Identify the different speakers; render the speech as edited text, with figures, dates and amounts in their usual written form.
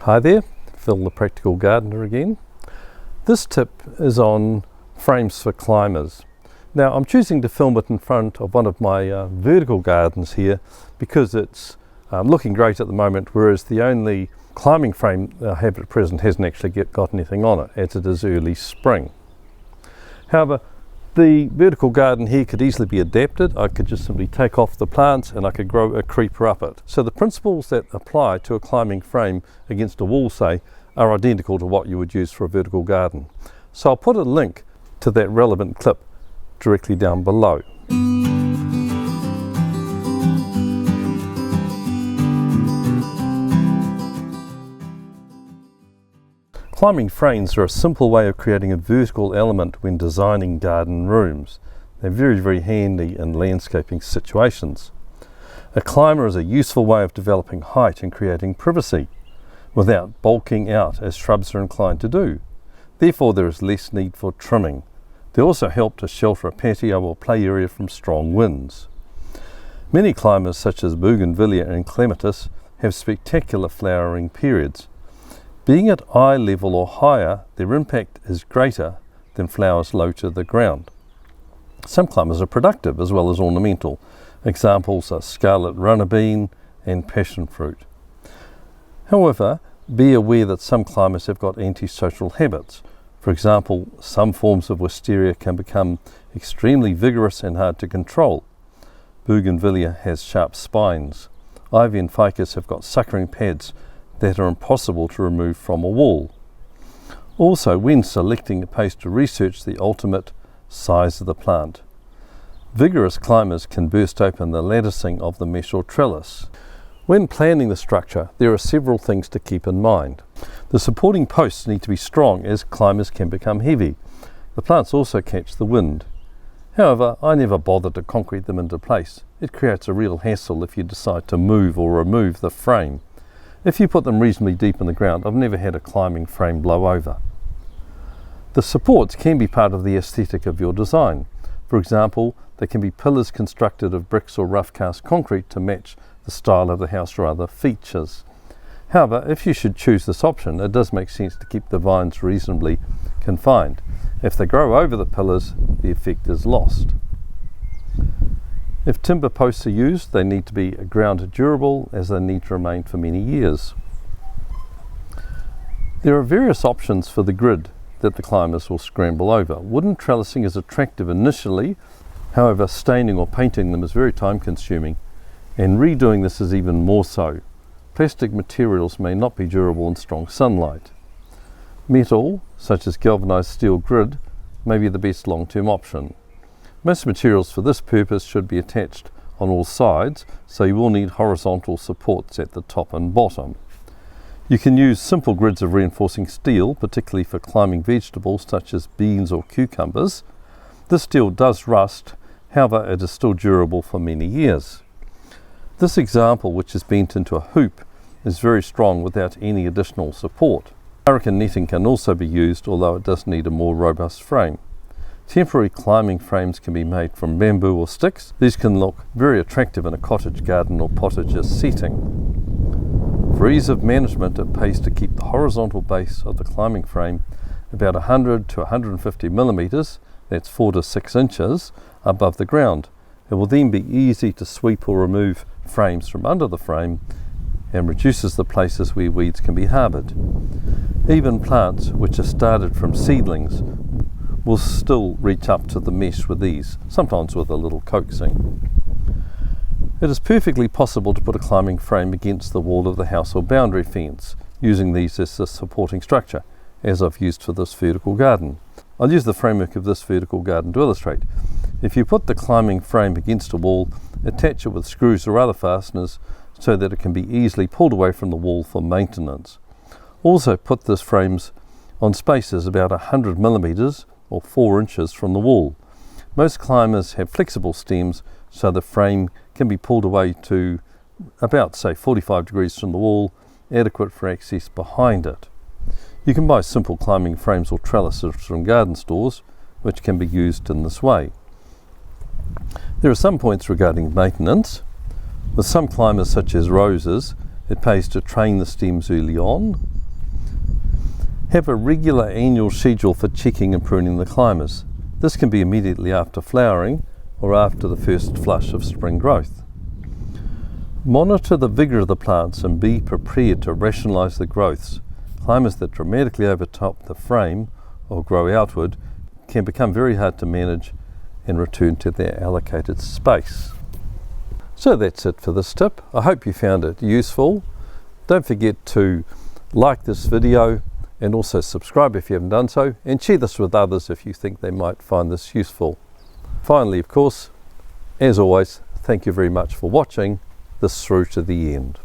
Speaker 1: Hi there, Phil the Practical Gardener again. This tip is on frames for climbers. Now I'm choosing to film it in front of one of my vertical gardens here because it's looking great at the moment, whereas the only climbing frame I have at present hasn't actually got anything on it, as it is early spring. However, the vertical garden here could easily be adapted. I could just simply take off the plants and I could grow a creeper up it. So the principles that apply to a climbing frame against a wall, say, are identical to what you would use for a vertical garden. So I'll put a link to that relevant clip directly down below. Climbing frames are a simple way of creating a vertical element when designing garden rooms. They're very handy in landscaping situations. A climber is a useful way of developing height and creating privacy without bulking out as shrubs are inclined to do. Therefore there is less need for trimming. They also help to shelter a patio or play area from strong winds. Many climbers such as bougainvillea and clematis have spectacular flowering periods. Being at eye level or higher, their impact is greater than flowers low to the ground. Some climbers are productive as well as ornamental. Examples are scarlet runner bean and passion fruit. However, be aware that some climbers have got antisocial habits. For example, some forms of wisteria can become extremely vigorous and hard to control. Bougainvillea has sharp spines. Ivy and ficus have got suckering pads that are impossible to remove from a wall. Also, when selecting, it pays to research the ultimate size of the plant. Vigorous climbers can burst open the latticing of the mesh or trellis. When planning the structure, there are several things to keep in mind. The supporting posts need to be strong as climbers can become heavy. The plants also catch the wind. However, I never bother to concrete them into place. It creates a real hassle if you decide to move or remove the frame. If you put them reasonably deep in the ground, I've never had a climbing frame blow over. The supports can be part of the aesthetic of your design. For example, there can be pillars constructed of bricks or rough cast concrete to match the style of the house or other features. However, if you should choose this option, it does make sense to keep the vines reasonably confined. If they grow over the pillars, the effect is lost. If timber posts are used, they need to be ground durable as they need to remain for many years. There are various options for the grid that the climbers will scramble over. Wooden trellising is attractive initially, however staining or painting them is very time consuming, and redoing this is even more so. Plastic materials may not be durable in strong sunlight. Metal, such as galvanized steel grid, may be the best long-term option. Most materials for this purpose should be attached on all sides, so you will need horizontal supports at the top and bottom. You can use simple grids of reinforcing steel, particularly for climbing vegetables such as beans or cucumbers. This steel does rust, however it is still durable for many years. This example, which is bent into a hoop, is very strong without any additional support. Hurricane netting can also be used, although it does need a more robust frame. Temporary climbing frames can be made from bamboo or sticks. These can look very attractive in a cottage garden or potager setting. For ease of management, it pays to keep the horizontal base of the climbing frame about 100 to 150 millimeters, that's 4 to 6 inches, above the ground. It will then be easy to sweep or remove frames from under the frame and reduces the places where weeds can be harboured. Even plants which are started from seedlings will still reach up to the mesh with ease, sometimes with a little coaxing. It is perfectly possible to put a climbing frame against the wall of the house or boundary fence, using these as a supporting structure, as I've used for this vertical garden. I'll use the framework of this vertical garden to illustrate. If you put the climbing frame against a wall, attach it with screws or other fasteners so that it can be easily pulled away from the wall for maintenance. Also put this frames on spaces about 100 millimeters or 4 inches from the wall. Most climbers have flexible stems, so the frame can be pulled away to about, say, 45 degrees from the wall, adequate for access behind it. You can buy simple climbing frames or trellises from garden stores, which can be used in this way. There are some points regarding maintenance. With some climbers such as roses, It pays to train the stems early on. Have a regular annual schedule for checking and pruning the climbers. This can be immediately after flowering or after the first flush of spring growth. Monitor the vigour of the plants and be prepared to rationalise the growths. Climbers that dramatically overtop the frame or grow outward can become very hard to manage and return to their allocated space. So that's it for this tip. I hope you found it useful. Don't forget to like this video and also subscribe if you haven't done so, and share this with others if you think they might find this useful. Finally, of course, as always, thank you very much for watching this through to the end.